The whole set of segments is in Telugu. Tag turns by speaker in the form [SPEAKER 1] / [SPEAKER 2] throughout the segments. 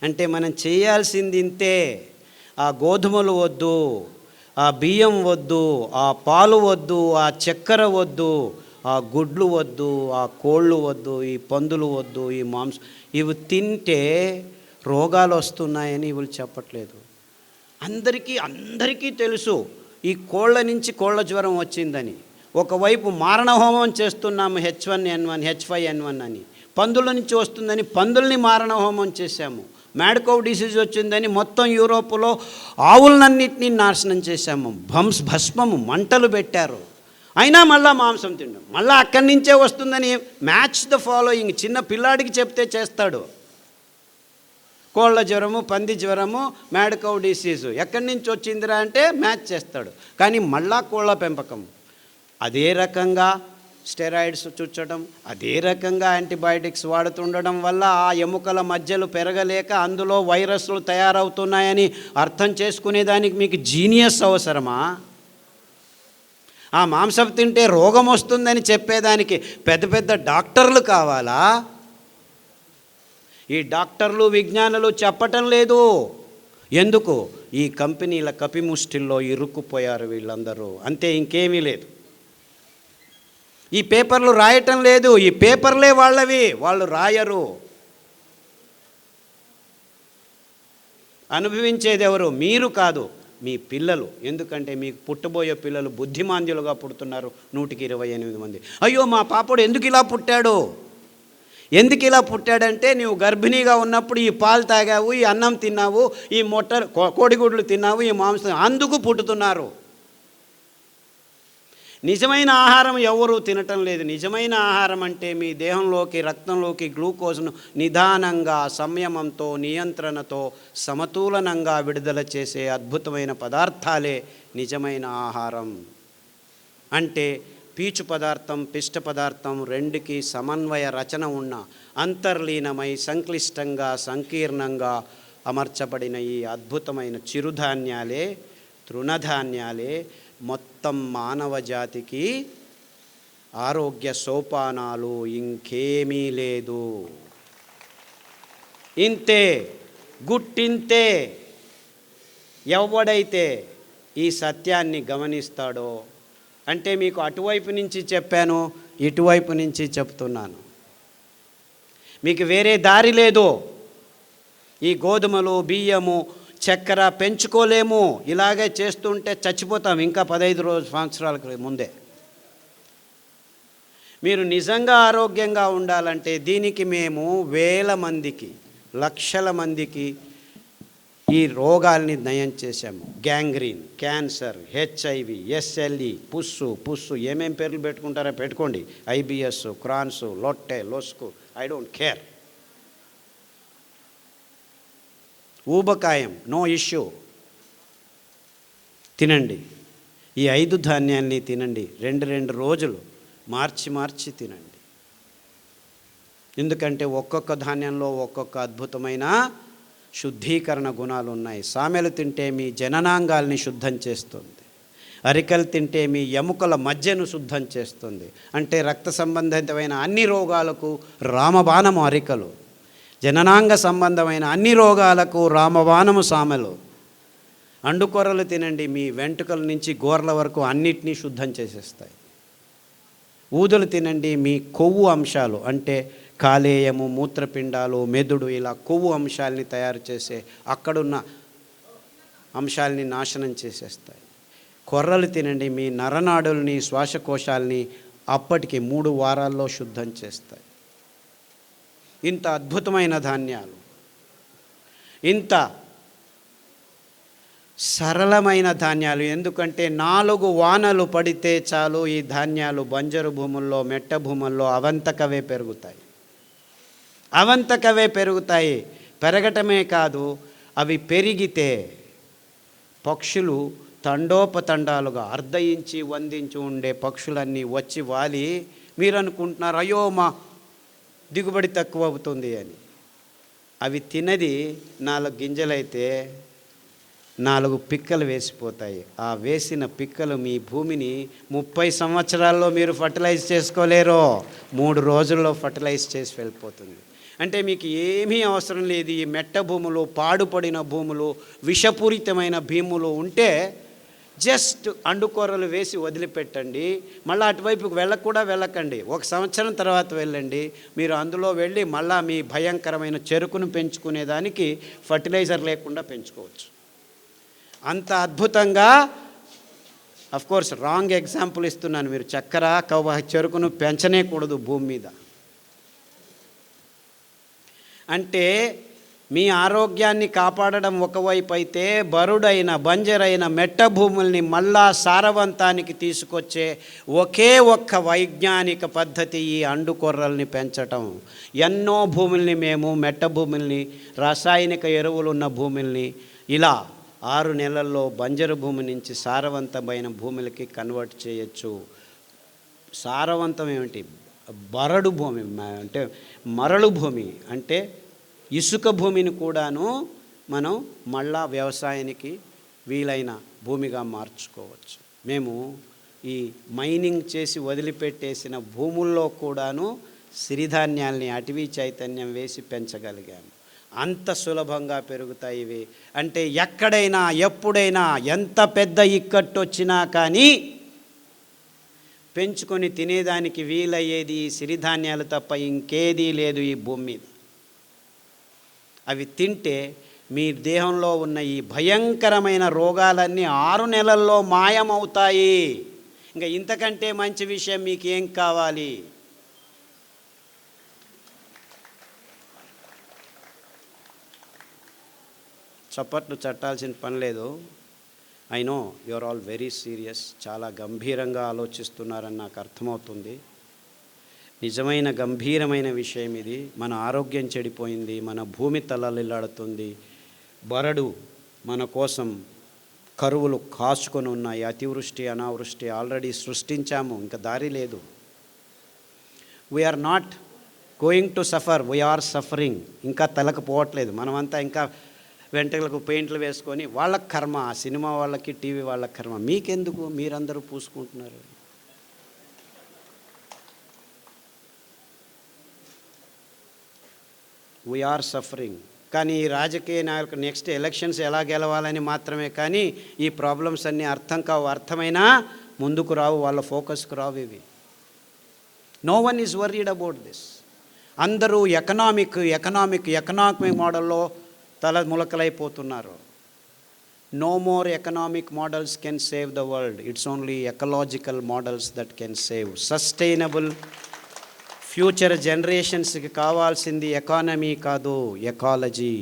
[SPEAKER 1] అంటే మనం చేయాల్సింది ఇంతే. ఆ గోధుమలు వద్దు, ఆ బియ్యం వద్దు, ఆ పాలు వద్దు, ఆ చక్కెర వద్దు, ఆ గుడ్లు వద్దు, ఆ కోళ్ళు వద్దు, ఈ పందులు వద్దు, ఈ మాంసం. ఇవి తింటే రోగాలు వస్తున్నాయని ఇవి చెప్పట్లేదు. అందరికీ తెలుసు ఈ కోళ్ళ నుంచి కోళ్ళ జ్వరం వచ్చిందని. ఒకవైపు మారణహోమం చేస్తున్నాము H1N1 H5N1 అని. పందుల నుంచి వస్తుందని పందుల్ని మారణహోమం చేశాము. మ్యాడ్కౌ డిసీజ్ వచ్చిందని మొత్తం యూరోప్లో ఆవులన్నింటినీ నాశనం చేశాము. భస్మము మంటలు పెట్టారు. అయినా మళ్ళా మాంసం తిండం, మళ్ళీ అక్కడి నుంచే వస్తుందని. Match the following. చిన్న పిల్లాడికి చెప్తే చేస్తాడు. కోళ్ళ జ్వరము, పంది జ్వరము, మ్యాడ్కౌ డిసీజు ఎక్కడి నుంచి వచ్చిందిరా అంటే మ్యాచ్ చేస్తాడు. కానీ మళ్ళా కోళ్ళ పెంపకం అదే రకంగా స్టెరాయిడ్స్ చుచ్చడం, అదే రకంగా యాంటీబయాటిక్స్ వాడుతుండడం వల్ల ఆ ఎముకల మధ్యలు పెరగలేక అందులో వైరస్లు తయారవుతున్నాయని అర్థం చేసుకునేదానికి మీకు జీనియస్ అవసరమా? ఆ మాంసం తింటే రోగం వస్తుందని చెప్పేదానికి పెద్ద పెద్ద డాక్టర్లు కావాలా? ఈ డాక్టర్లు విజ్ఞానులు చెప్పటం లేదు. ఎందుకు? ఈ కంపెనీల కపిముష్టిల్లో ఇరుక్కుపోయారు వీళ్ళందరూ. అంతే, ఇంకేమీ లేదు. ఈ పేపర్లు రాయటం లేదు. ఈ పేపర్లే వాళ్ళవి, వాళ్ళు రాయరు. అనుభవించేది ఎవరు? మీరు కాదు, మీ పిల్లలు. ఎందుకంటే మీకు పుట్టబోయే పిల్లలు బుద్ధిమాంద్యులుగా పుడుతున్నారు 128 మంది. అయ్యో మా పాపడు ఎందుకు ఇలా పుట్టాడు? ఎందుకు ఇలా పుట్టాడంటే నీవు గర్భిణీగా ఉన్నప్పుడు ఈ పాలు తాగావు, ఈ అన్నం తిన్నావు, ఈ కోడిగుడ్లు తిన్నావు, ఈ మాంసం, అందుకు పుట్టుతున్నారు. నిజమైన ఆహారం ఎవరూ తినటం లేదు. నిజమైన ఆహారం అంటే మీ దేహంలోకి, రక్తంలోకి గ్లూకోజ్ను నిదానంగా, సంయమంతో, నియంత్రణతో, సమతులనంగా విడుదల చేసే అద్భుతమైన పదార్థాలే నిజమైన ఆహారం. అంటే పీచు పదార్థం, పిష్ట పదార్థం రెండుకి సమన్వయ రచన ఉన్న, అంతర్లీనమై సంక్లిష్టంగా, సంకీర్ణంగా అమర్చబడిన ఈ అద్భుతమైన చిరుధాన్యాలే, తృణధాన్యాలే మొత్తం మానవ జాతికి ఆరోగ్య సోపానాలు. ఇంకేమీ లేదు. ఇంతే, గుట్టింతే. ఎవడైతే ఈ సత్యాన్ని గమనిస్తాడో, అంటే మీకు అటువైపు నుంచి చెప్పాను, ఇటువైపు నుంచి చెప్తున్నాను, మీకు వేరే దారి లేదు. ఈ గోధుమలు, బియ్యము, చక్కెర పెంచుకోలేము. ఇలాగే చేస్తుంటే చచ్చిపోతాం ఇంకా 15 సంవత్సరాలకు ముందే. మీరు నిజంగా ఆరోగ్యంగా ఉండాలంటే దీనికి మేము వేల మందికి, లక్షల మందికి ఈ రోగాల్ని నయం చేశాము. Gangrene, cancer, HIV, SLE, pus ఏమేం పేర్లు పెట్టుకుంటారో పెట్టుకోండి. IBS, క్రాన్స్, లొట్టె, లొస్కు, ఐ డోంట్ కేర్. ఊబకాయం, నో ఇష్యూ. తినండి. ఈ 5 ధాన్యాల్ని తినండి. 2 రోజులు మార్చి తినండి. ఎందుకంటే ఒక్కొక్క ధాన్యంలో ఒక్కొక్క అద్భుతమైన శుద్ధీకరణ గుణాలు ఉన్నాయి. సామెలు తింటే మీ జననాంగాల్ని శుద్ధం చేస్తుంది. అరికలు తింటే మీ ఎముకల మధ్యను శుద్ధం చేస్తుంది. అంటే రక్త సంబంధితమైన అన్ని రోగాలకు రామబాణము అరికలు, జననాంగ సంబంధమైన అన్ని రోగాలకు రామబాణము సామెలు. అండుకొరలు తినండి, మీ వెంట్రుకల నుంచి గోర్ల వరకు అన్నిటినీ శుద్ధం చేసేస్తాయి. ఊదలు తినండి, మీ కొవ్వు అంశాలు అంటే కాలేయము, మూత్రపిండాలు, మెదడు, ఇలా కొవ్వు అంశాలని తయారు చేసే అక్కడున్న అంశాలని నాశనం చేసేస్తాయి. కొర్రలు తినండి, మీ నరనాడుల్ని, శ్వాసకోశాలని అప్పటికి 3 వారాల్లో శుద్ధం చేస్తాయి. ఇంత అద్భుతమైన ధాన్యాలు, ఇంత సరళమైన ధాన్యాలు. ఎందుకంటే 4 వానలు పడితే చాలు ఈ ధాన్యాలు బంజరు భూముల్లో, మెట్ట భూముల్లో అవంతకవే పెరుగుతాయి. పెరగటమే కాదు, అవి పెరిగితే పక్షులు తండోపతండాలుగా 1/2 ఇంచి 1 ఇంచు ఉండే పక్షులన్నీ వచ్చి వాలి, మీరు అనుకుంటున్నారు అయ్యో మా దిగుబడి తక్కువ అవుతుంది అని. అవి తినది 4 గింజలైతే 4 పిక్కలు వేసిపోతాయి. ఆ వేసిన పిక్కలు మీ భూమిని 30 సంవత్సరాల్లో మీరు ఫర్టిలైజ్ చేసుకోలేరు. 3 రోజుల్లో ఫర్టిలైజ్ చేసి వెళ్ళిపోతుంది. అంటే మీకు ఏమీ అవసరం లేదు. ఈ మెట్ట భూములు, పాడుపడిన భూములు, విషపూరితమైన భూములు ఉంటే జస్ట్ అండుకొర్రలు వేసి వదిలిపెట్టండి. మళ్ళీ అటువైపుకి వెళ్ళకండి. 1 సంవత్సరం తర్వాత వెళ్ళండి. మీరు అందులో వెళ్ళి మళ్ళీ మీ భయంకరమైన చెరుకును పెంచుకునేదానికి ఫర్టిలైజర్ లేకుండా పెంచుకోవచ్చు. అంత అద్భుతంగా, కోర్స్ రాంగ్ ఎగ్జాంపుల్ ఇస్తున్నాను. మీరు చక్కెర చెరుకును పెంచనేకూడదు భూమి మీద. అంటే మీ ఆరోగ్యాన్ని కాపాడడం ఒకవైపు అయితే, బరుడైన బంజరైన మెట్ట భూముల్ని మళ్ళా సారవంతానికి తీసుకొచ్చే ఒకే ఒక్క వైజ్ఞానిక పద్ధతి ఈ అండుకొర్రల్ని పెంచటం. ఎన్నో భూముల్ని మేము మెట్ట భూముల్ని, రాసాయనిక ఎరువులు ఉన్న భూముల్ని ఇలా 6 నెలల్లో బంజరు భూమి నుంచి సారవంతమైన భూములకి కన్వర్ట్ చేయొచ్చు. సారవంతం ఏమిటి? బరడు భూమి అంటే మరలు భూమి, అంటే ఇసుక భూమిని కూడాను మనం మళ్ళా వ్యవసాయానికి వీలైన భూమిగా మార్చుకోవచ్చు. మేము ఈ మైనింగ్ చేసి వదిలిపెట్టేసిన భూముల్లో కూడాను సిరిధాన్యాల్ని అటవీ చైతన్యం వేసి పెంచగలిగాము. అంత సులభంగా పెరుగుతాయి ఇవి. అంటే ఎక్కడైనా ఎప్పుడైనా ఎంత పెద్ద ఇక్కట్టు వచ్చినా కానీ పెంచుకొని తినేదానికి వీలయ్యేది సిరిధాన్యాలు తప్ప ఇంకేదీ లేదు ఈ భూమి మీద. అవి తింటే మీ దేహంలో ఉన్న ఈ భయంకరమైన రోగాలన్నీ 6 నెలల్లో మాయమవుతాయి. ఇంకా ఇంతకంటే మంచి విషయం మీకు ఏం కావాలి? చప్పట్లు చట్టాల్సిన పని లేదు. I know you are all very serious. చాలా గంభీరంగా ఆలోచిస్తున్నారని నాకు అర్థమవుతుంది. నిజమైన గంభీరమైన విషయం ఇది. మన ఆరోగ్యం చెడిపోయింది, మన భూమి తలలిల్లాడుతుంది, బరడు మన కోసం కరువులు కాచుకొని ఉన్నాయి. అతివృష్టి అనావృష్టి ఆల్రెడీ సృష్టించాము, ఇంకా దారి లేదు. We're not going to suffer, we're suffering. ఇంకా తలకు పోవట్లేదు. మనమంతా ఇంకా వెంట్రుకలకు పెయింట్లు వేసుకొని వాళ్ళకి కర్మ, ఆ సినిమా వాళ్ళకి టీవీ వాళ్ళకి కర్మ. మీకెందుకు? మీరందరూ పూసుకుంటున్నారు. We are suffering. కానీ ఈ రాజకీయ నాయకులు నెక్స్ట్ ఎలక్షన్స్ ఎలా గెలవాలని మాత్రమే కానీ ఈ ప్రాబ్లమ్స్ అన్నీ అర్థం కావు. అర్థమైనా ముందుకు రావు, వాళ్ళ ఫోకస్కు రావు ఇవి. No one is worried about this. అందరూ ఎకనామిక్ మోడల్లో తల ములకలైపోతున్నారు. No more economic models can save the world. It's only ecological models that can save. Sustainable future జనరేషన్స్కి కావాల్సింది ఎకానమీ కాదు, ఎకాలజీ.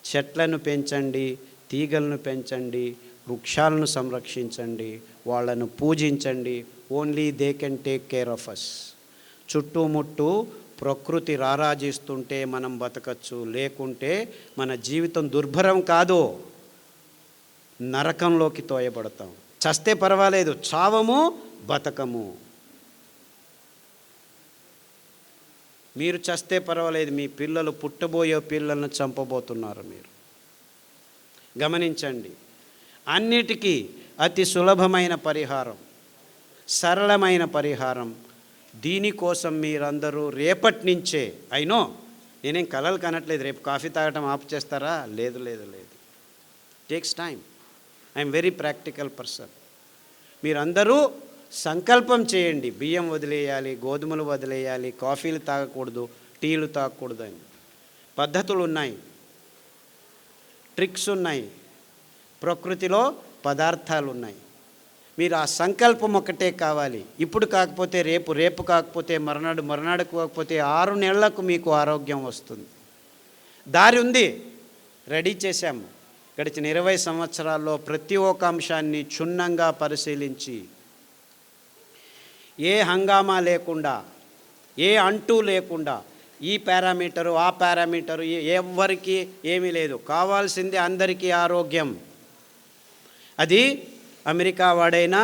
[SPEAKER 1] చెట్లను పెంచండి, తీగలను పెంచండి, వృక్షాలను సంరక్షించండి, వాళ్ళను పూజించండి. Only they can take care of us. చుట్టుముట్టు ప్రకృతి రారాజిస్తుంటే మనం బతకచ్చు, లేకుంటే మన జీవితం దుర్భరం కాదు, నరకంలోకి తోయబడతాం. చస్తే పర్వాలేదు, చావము బతకము. మీరు చస్తే పర్వాలేదు, మీ పిల్లలు పుట్టబోయే పిల్లలను చంపబోతున్నారు మీరు. గమనించండి. అన్నిటికీ అతి సులభమైన పరిహారం, సరళమైన పరిహారం. దీనికోసం మీరందరూ రేపటి నుంచే, అయినో నేనేం కలలు కనట్లేదు, రేపు కాఫీ తాగటం ఆపు చేస్తారా? లేదు. Takes time. I'm very practical person. మీరందరూ సంకల్పం చేయండి. బియ్యం వదిలేయాలి, గోధుమలు వదిలేయాలి, కాఫీలు తాగకూడదు, టీలు తాగకూడదు అని పద్ధతులు ఉన్నాయి, ట్రిక్స్ ఉన్నాయి, ప్రకృతిలో పదార్థాలు ఉన్నాయి. మీరు ఆ సంకల్పం ఒకటే కావాలి. ఇప్పుడు కాకపోతే రేపు, రేపు కాకపోతే మర్నాడు, మర్నాడు కాకపోతే 6 నెలలకు మీకు ఆరోగ్యం వస్తుంది. దారి ఉంది, రెడీ చేశాము. గడిచిన 20 సంవత్సరాల్లో ప్రతి ఒక్క అంశాన్ని క్షుణ్ణంగా పరిశీలించి, ఏ హంగామా లేకుండా, ఏ అంటూ లేకుండా, ఈ పారామీటరు ఆ పారామీటరు ఎవ్వరికి ఏమీ లేదు. కావాల్సింది అందరికీ ఆరోగ్యం. అది అమెరికా వాడైనా,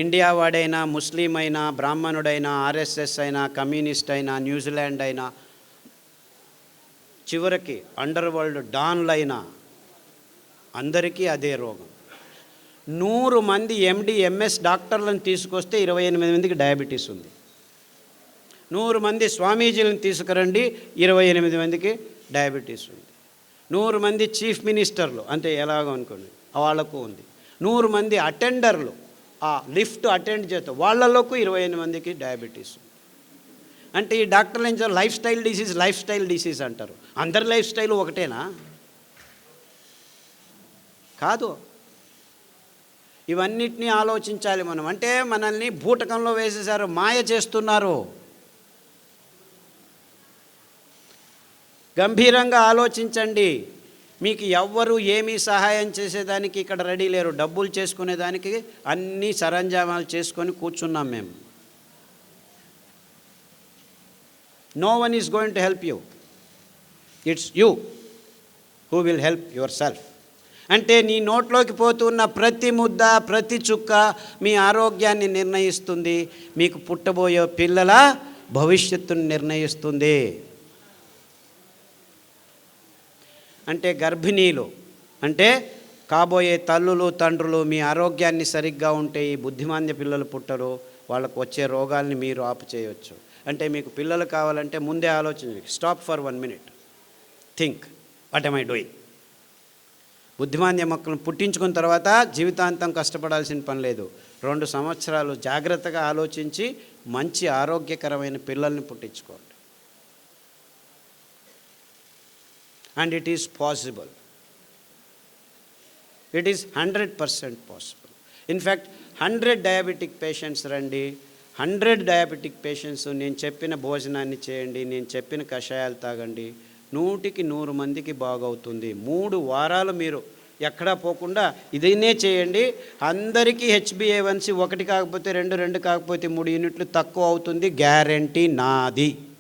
[SPEAKER 1] ఇండియా వాడైనా, ముస్లిం అయినా, బ్రాహ్మణుడైనా, ఆర్ఎస్ఎస్ అయినా, కమ్యూనిస్ట్ అయినా, న్యూజిలాండ్ అయినా, చివరికి అండర్ వరల్డ్ డాన్లైనా అందరికీ అదే రోగం. 100 మంది ఎండి ఎంఎస్ డాక్టర్లను తీసుకొస్తే 28 మందికి డయాబెటీస్ ఉంది. 100 మంది స్వామీజీలను తీసుకురండి, 28 మందికి డయాబెటీస్ ఉంది. 100 మంది చీఫ్ మినిస్టర్లు అంటే ఎలాగో అనుకోండి వాళ్ళకు ఉంది. 100 మంది అటెండర్లు ఆ లిఫ్ట్ అటెండ్ చేస్తారు, వాళ్ళకు 28 మందికి డయాబెటీస్ ఉంది. అంటే ఈ డాక్టర్లు ఏం చేస్తారు, లైఫ్ స్టైల్ డిసీజ్ అంటారు. అందరి లైఫ్ స్టైల్ ఒకటేనా? కాదు. ఇవన్నిటినీ ఆలోచించాలి మనం. అంటే మనల్ని బూటకంలో వేసేసారు, మాయ చేస్తున్నారు. గంభీరంగా ఆలోచించండి. మీకు ఎవ్వరు ఏమీ సహాయం చేసేదానికి ఇక్కడ రెడీ లేరు. డబ్బులు చేసుకునేదానికి అన్ని సరంజామాలు చేసుకొని కూర్చున్నాం మేము. No one is going to help you. It's you who will help yourself. అంటే నీ నోట్లోకి పోతున్న ప్రతి ముద్ద, ప్రతి చుక్క మీ ఆరోగ్యాన్ని నిర్ణయిస్తుంది, మీకు పుట్టబోయే పిల్లల భవిష్యత్తును నిర్ణయిస్తుంది. అంటే గర్భిణీలు అంటే కాబోయే తల్లులు తండ్రులు మీ ఆరోగ్యాన్ని సరిగ్గా ఉంటే ఈ బుద్ధిమాంద్య పిల్లలు పుట్టరు, వాళ్ళకు వచ్చే రోగాల్ని మీరు ఆపు చేయవచ్చు. అంటే మీకు పిల్లలు కావాలంటే ముందే ఆలోచించండి. Stop for 1 minute, think what am I doing. బుద్ధిమాంద్య మొక్కలను పుట్టించుకున్న తర్వాత జీవితాంతం కష్టపడాల్సిన పని లేదు. 2 సంవత్సరాలు జాగ్రత్తగా ఆలోచించి మంచి ఆరోగ్యకరమైన పిల్లల్ని పుట్టించుకోండి. And it is possible. It is 100% possible. In fact, 100 diabetic patients రండి, 100 diabetic patients నేను చెప్పిన భోజనాన్ని చేయండి, నేను చెప్పిన కషాయాలు తాగండి, 100కి 100 మందికి బాగవుతుంది. 3 వారాలు మీరు ఎక్కడా పోకుండా ఇదైనే చేయండి. అందరికీ HbA1c 1 కాకపోతే 2 కాకపోతే 3 యూనిట్లు తక్కువ అవుతుంది. గ్యారంటీ నాది.